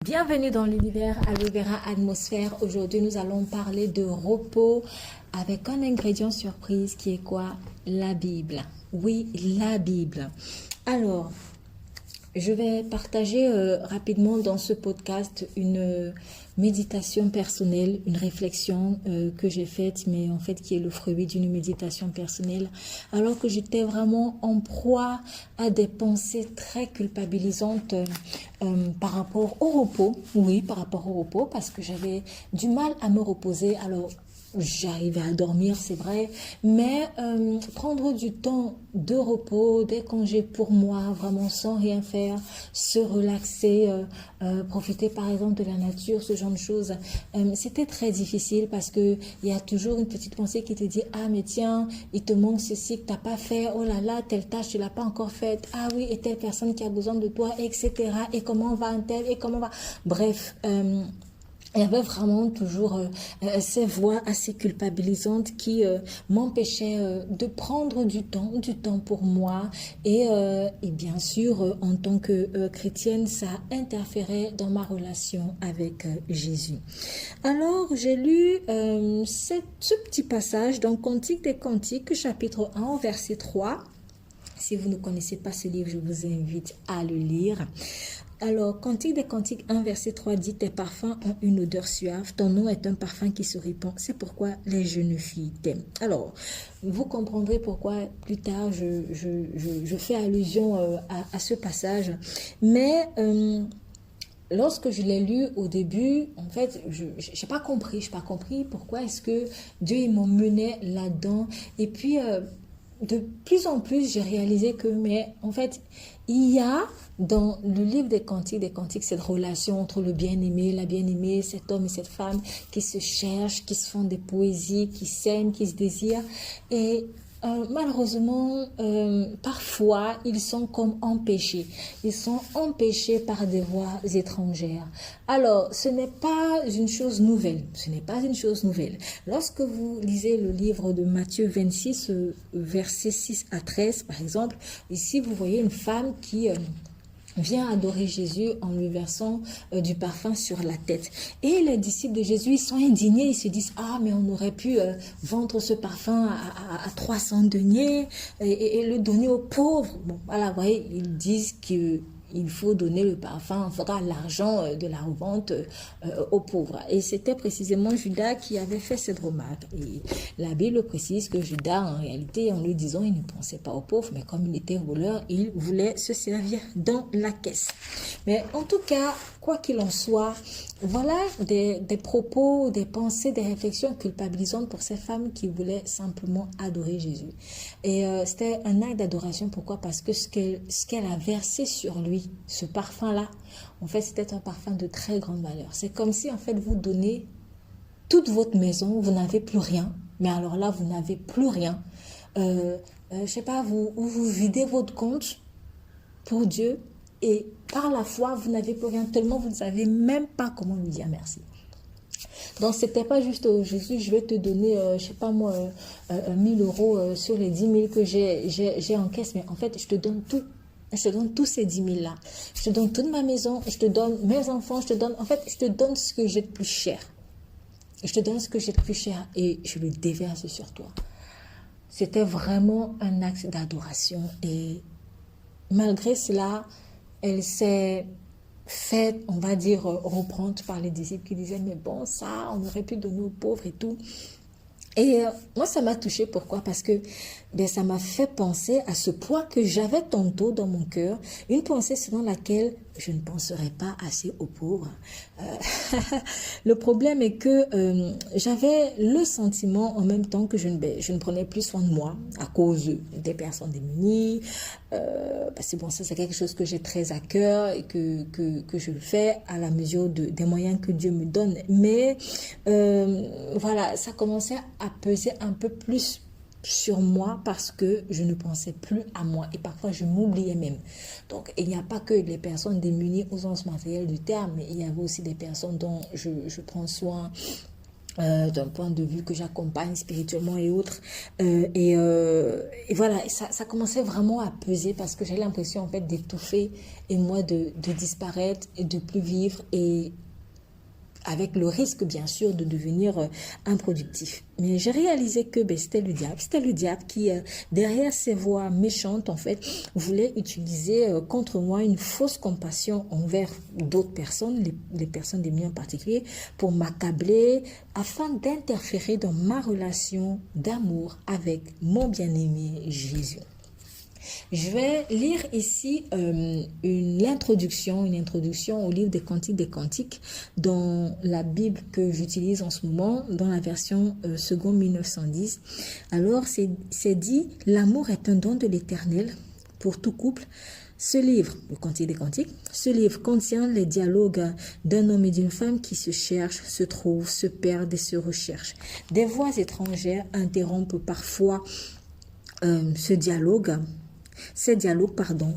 Bienvenue dans l'univers Aloe Vera Atmosphère. Aujourd'hui, nous allons parler de repos avec un ingrédient surprise qui est quoi? La Bible. Oui, la Bible. Alors, je vais partager rapidement dans ce podcast une méditation personnelle, une réflexion que j'ai faite, mais en fait qui est le fruit d'une méditation personnelle, alors que j'étais vraiment en proie à des pensées très culpabilisantes par rapport au repos. Oui, par rapport au repos, parce que j'avais du mal à me reposer. Alors, j'arrivais à dormir, c'est vrai, mais prendre du temps de repos, des congés pour moi, vraiment sans rien faire, se relaxer, profiter par exemple de la nature, ce genre de choses, c'était très difficile parce que il y a toujours une petite pensée qui te dit « Ah mais tiens, il te manque ceci que tu n'as pas fait, oh là là, telle tâche tu l'as pas encore faite, ah oui, et telle personne qui a besoin de toi, etc. Et comment va un tel, et comment va... » Bref, il y avait vraiment toujours ces voix assez culpabilisantes qui m'empêchaient de prendre du temps pour moi. Et bien sûr, en tant que chrétienne, ça interférait dans ma relation avec Jésus. Alors, j'ai lu ce petit passage dans Cantique des Cantiques, chapitre 1, verset 3. Si vous ne connaissez pas ce livre, je vous invite à le lire. Alors, Cantique des Cantiques 1, verset 3 dit « Tes parfums ont une odeur suave, ton nom est un parfum qui se répand, c'est pourquoi les jeunes filles t'aiment. » Alors, vous comprendrez pourquoi plus tard je fais allusion à ce passage. Mais lorsque je l'ai lu au début, en fait, je n'ai pas compris pourquoi est-ce que Dieu m'emmenait là-dedans. Et puis, de plus en plus, j'ai réalisé que, mais en fait, il y a dans le livre des Cantiques, cette relation entre le bien-aimé, la bien-aimée, cet homme et cette femme qui se cherchent, qui se font des poésies, qui s'aiment, qui se désirent. Et malheureusement, parfois, ils sont comme empêchés. Ils sont empêchés par des voix étrangères. Alors, ce n'est pas une chose nouvelle. Ce n'est pas une chose nouvelle. Lorsque vous lisez le livre de Matthieu 26, versets 6 à 13, par exemple, ici, vous voyez une femme qui... vient adorer Jésus en lui versant du parfum sur la tête. Et les disciples de Jésus, ils sont indignés, ils se disent « Ah, mais on aurait pu vendre ce parfum à 300 deniers et le donner aux pauvres. » Bon, voilà, vous voyez, ils disent que il faut donner le parfum, il faudra l'argent de la revente aux pauvres. Et c'était précisément Judas qui avait fait cette remarque. Et la Bible précise que Judas, en réalité, en lui disant, il ne pensait pas aux pauvres, mais comme il était voleur, il voulait se servir dans la caisse. Mais en tout cas, quoi qu'il en soit, voilà des propos, des pensées, des réflexions culpabilisantes pour ces femmes qui voulaient simplement adorer Jésus. Et c'était un acte d'adoration. Pourquoi? Parce que ce qu'elle a versé sur lui, ce parfum-là, en fait, c'était un parfum de très grande valeur. C'est comme si, en fait, vous donnez toute votre maison, vous n'avez plus rien. Mais alors là, vous n'avez plus rien. Je sais pas, vous videz votre compte pour Dieu et par la foi, vous n'avez plus rien tellement vous ne savez même pas comment lui dire merci. Donc, c'était pas juste Jésus, je vais te donner, je sais pas moi, 1000 euros sur les 10 000 que j'ai en caisse, mais en fait, je te donne tout. Je te donne tous ces 10 000 là. Je te donne toute ma maison, je te donne mes enfants, je te donne ce que j'ai de plus cher. Je te donne ce que j'ai de plus cher et je le déverse sur toi. C'était vraiment un acte d'adoration et malgré cela, elle s'est fait, on va dire, reprendre par les disciples qui disaient, mais bon, ça, on aurait pu donner aux pauvres et tout. Et moi, ça m'a touchée. Pourquoi? Parce que ça m'a fait penser à ce poids que j'avais tantôt dans mon cœur, une pensée selon laquelle je ne penserai pas assez aux pauvres. Le problème est que j'avais le sentiment en même temps que je ne prenais plus soin de moi à cause des personnes démunies. Parce que bon, ça c'est quelque chose que j'ai très à cœur et que je fais à la mesure des moyens que Dieu me donne. Mais voilà, ça commençait à peser un peu plus sur moi parce que je ne pensais plus à moi et parfois je m'oubliais même. Donc il n'y a pas que les personnes démunies au sens matériel du terme, mais il y avait aussi des personnes dont je prends soin d'un point de vue que j'accompagne spirituellement et autres. Et voilà, ça commençait vraiment à peser parce que j'ai l'impression en fait d'étouffer et moi de disparaître et de plus vivre et avec le risque bien sûr de devenir improductif. Mais j'ai réalisé que c'était le diable qui derrière ces voix méchantes en fait voulait utiliser contre moi une fausse compassion envers d'autres personnes, les personnes des miens en particulier, pour m'accabler afin d'interférer dans ma relation d'amour avec mon bien-aimé Jésus. Je vais lire ici une introduction au livre des Cantiques dans la Bible que j'utilise en ce moment, dans la version seconde 1910. Alors, c'est dit, l'amour est un don de l'Éternel pour tout couple. Ce livre, le Cantique des Cantiques, ce livre contient les dialogues d'un homme et d'une femme qui se cherchent, se trouvent, se perdent et se recherchent. Des voix étrangères interrompent parfois ces dialogues,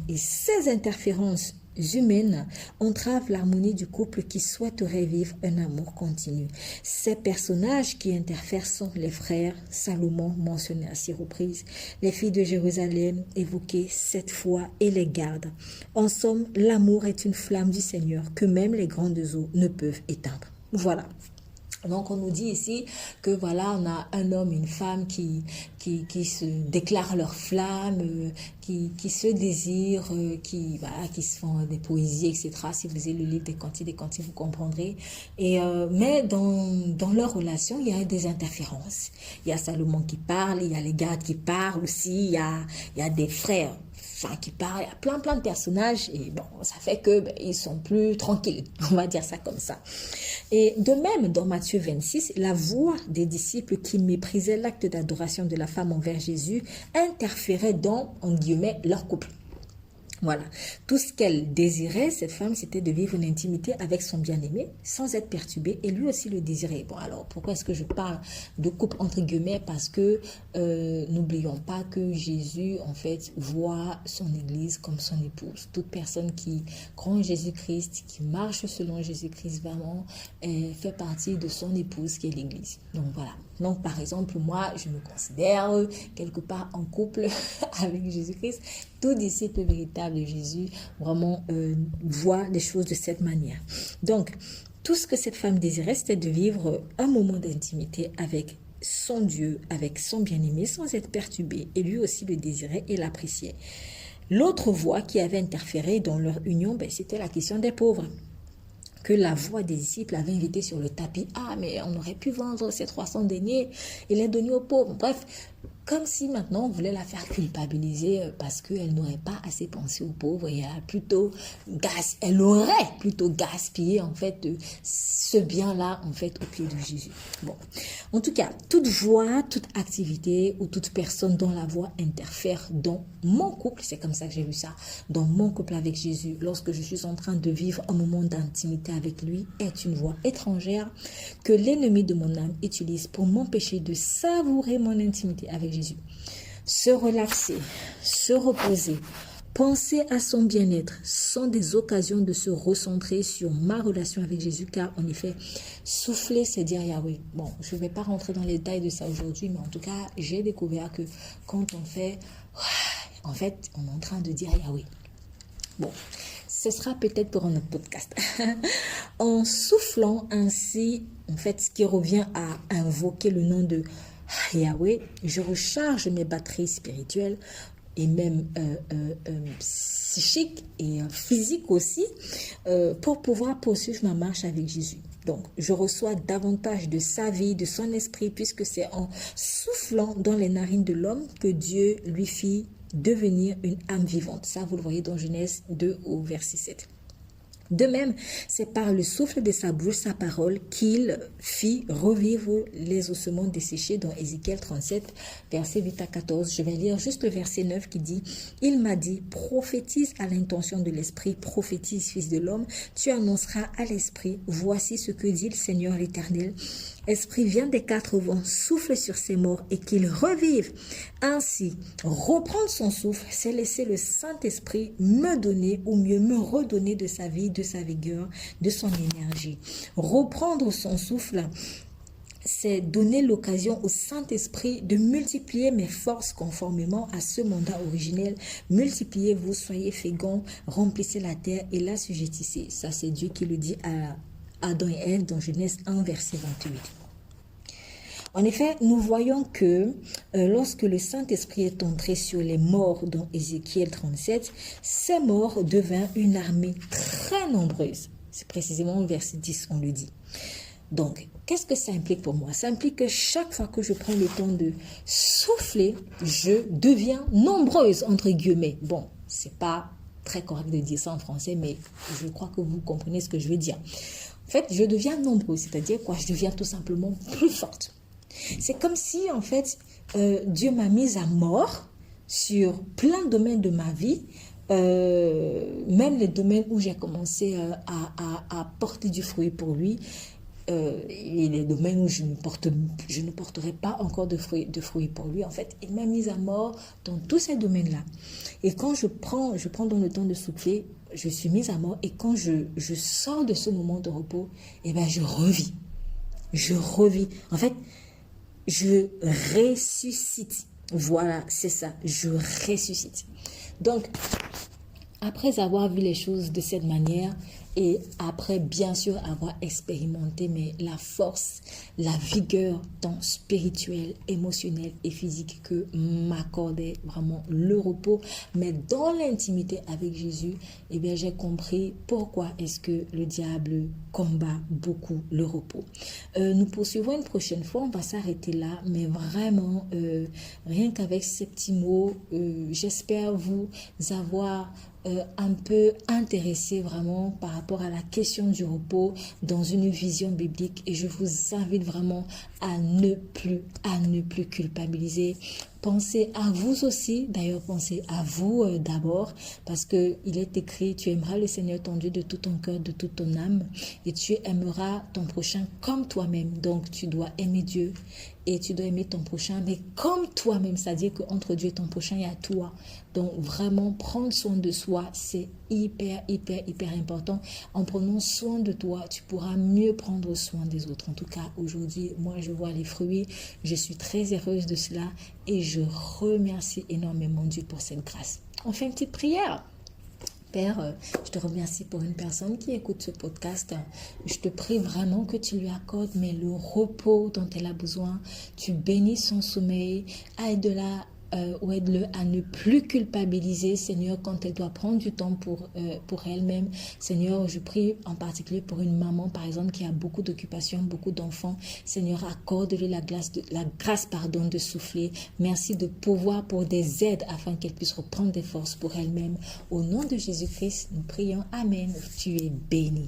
et ces interférences humaines entravent l'harmonie du couple qui souhaiterait vivre un amour continu. Ces personnages qui interfèrent sont les frères Salomon, mentionnés à 6 reprises, les filles de Jérusalem, évoquées 7 fois, et les gardes. En somme, l'amour est une flamme du Seigneur que même les grandes eaux ne peuvent éteindre. Voilà. Donc on nous dit ici que voilà, on a un homme et une femme qui se déclarent leur flamme, qui se désirent, qui se font des poésies, etc. Si vous avez le livre des Cantiques, vous comprendrez. Mais dans leur relation, il y a des interférences. Il y a Salomon qui parle, il y a les gardes qui parlent aussi, il y a des frères qui parlent, il y a plein de personnages et bon, ça fait que ils sont plus tranquilles, on va dire ça comme ça. Et de même, dans Matthieu 26, la voix des disciples qui méprisaient l'acte d'adoration de la femme envers Jésus interférait dans, en guillemets, leur couple. Voilà. Tout ce qu'elle désirait, cette femme, c'était de vivre une intimité avec son bien-aimé sans être perturbée et lui aussi le désirait. Bon, alors, pourquoi est-ce que je parle de couple entre guillemets? Parce que n'oublions pas que Jésus, en fait, voit son Église comme son épouse. Toute personne qui croit en Jésus-Christ, qui marche selon Jésus-Christ vraiment, fait partie de son épouse qui est l'Église. Donc, voilà. Donc, par exemple, moi, je me considère quelque part en couple avec Jésus-Christ. Tout disciple véritable de Jésus vraiment voit les choses de cette manière. Donc, tout ce que cette femme désirait, c'était de vivre un moment d'intimité avec son Dieu, avec son bien-aimé, sans être perturbée. Et lui aussi le désirait et l'appréciait. L'autre voix qui avait interféré dans leur union, c'était la question des pauvres, que la voix des disciples avait invité sur le tapis. Ah, mais on aurait pu vendre ces 300 deniers et les donner aux pauvres. Bref, comme si maintenant on voulait la faire culpabiliser parce qu'elle n'aurait pas assez pensé aux pauvres et elle aurait plutôt gaspillé en fait ce bien-là en fait au pied de Jésus. Bon, en tout cas, toute voix, toute activité ou toute personne dont la voix interfère dans mon couple, c'est comme ça que j'ai vu ça, dans mon couple avec Jésus, lorsque je suis en train de vivre un moment d'intimité avec lui, est une voix étrangère que l'ennemi de mon âme utilise pour m'empêcher de savourer mon intimité avec Jésus. Se relaxer, se reposer, penser à son bien-être sont des occasions de se recentrer sur ma relation avec Jésus, car en effet, souffler, c'est dire Yahweh. Bon, je ne vais pas rentrer dans les détails de ça aujourd'hui, mais en tout cas, j'ai découvert que quand on fait, en fait, on est en train de dire Yahweh. Bon, ce sera peut-être pour un autre podcast. En soufflant ainsi, en fait, ce qui revient à invoquer le nom de Yahweh, je recharge mes batteries spirituelles et même psychiques et physiques aussi pour pouvoir poursuivre ma marche avec Jésus. Donc, je reçois davantage de sa vie, de son esprit, puisque c'est en soufflant dans les narines de l'homme que Dieu lui fit devenir une âme vivante. Ça, vous le voyez dans Genèse 2 au verset 7. De même, c'est par le souffle de sa bouche, sa parole, qu'il fit revivre les ossements desséchés dans Ézéchiel 37, versets 8 à 14. Je vais lire juste le verset 9 qui dit « Il m'a dit, prophétise à l'intention de l'Esprit, prophétise, fils de l'homme, tu annonceras à l'Esprit, voici ce que dit le Seigneur l'Éternel. Esprit vient des 4 vents, souffle sur ses morts et qu'il revive. Ainsi, reprendre son souffle, c'est laisser le Saint-Esprit me donner, ou mieux me redonner de sa vie, de sa vigueur, de son énergie. Reprendre son souffle, c'est donner l'occasion au Saint-Esprit de multiplier mes forces conformément à ce mandat originel. Multipliez-vous, soyez féconds, remplissez la terre et l'assujettissez. Ça, c'est Dieu qui le dit à Adam et Ève dans Genèse 1, verset 28. En effet, nous voyons que lorsque le Saint-Esprit est entré sur les morts dans Ézéchiel 37, ces morts devinrent une armée très nombreuse. C'est précisément au verset 10, on le dit. Donc, qu'est-ce que ça implique pour moi? Ça implique que chaque fois que je prends le temps de souffler, je deviens nombreuse, entre guillemets. Bon, c'est pas très correct de dire ça en français, mais je crois que vous comprenez ce que je veux dire. En fait, je deviens nombreuse, c'est-à-dire quoi? Je deviens tout simplement plus forte. C'est comme si, en fait, Dieu m'a mise à mort sur plein de domaines de ma vie, même les domaines où j'ai commencé à porter du fruit pour lui, et les domaines où je ne porterai pas encore de fruits pour lui. En fait, il m'a mise à mort dans tous ces domaines-là. Et quand je prends dans le temps de souffler, je suis mise à mort. Et quand je sors de ce moment de repos, eh ben, je revis. Je revis. En fait, je ressuscite. Voilà, c'est ça. Je ressuscite. Donc, après avoir vu les choses de cette manière et après bien sûr avoir expérimenté la force, la vigueur tant spirituelle, émotionnelle et physique que m'accordait vraiment le repos, mais dans l'intimité avec Jésus, eh bien j'ai compris pourquoi est-ce que le diable combat beaucoup le repos. Nous poursuivons une prochaine fois, on va s'arrêter là, mais vraiment rien qu'avec ces petits mots, j'espère vous avoir un peu intéressé vraiment par rapport à la question du repos dans une vision biblique, et je vous invite vraiment à ne plus culpabiliser. Pensez à vous aussi, d'ailleurs pensez à vous d'abord, parce que il est écrit: tu aimeras le Seigneur ton Dieu de tout ton cœur, de toute ton âme, et tu aimeras ton prochain comme toi-même. Donc tu dois aimer Dieu et tu dois aimer ton prochain, mais comme toi-même, c'est-à-dire qu'entre Dieu et ton prochain, il y a toi. Donc vraiment prendre soin de soi, c'est hyper important. En prenant soin de toi, tu pourras mieux prendre soin des autres. En tout cas, aujourd'hui, moi je vois les fruits, je suis très heureuse de cela et je remercie énormément Dieu pour cette grâce. On fait une petite prière. Père, je te remercie pour une personne qui écoute ce podcast. Je te prie vraiment que tu lui accordes le repos dont elle a besoin. Tu bénis son sommeil, aide-la ou aide-le à ne plus culpabiliser, Seigneur, quand elle doit prendre du temps pour elle-même. Seigneur, je prie en particulier pour une maman, par exemple, qui a beaucoup d'occupations, beaucoup d'enfants. Seigneur, accorde-lui la grâce de souffler. Merci de pouvoir pour des aides afin qu'elle puisse reprendre des forces pour elle-même. Au nom de Jésus-Christ, nous prions. Amen. Tu es béni.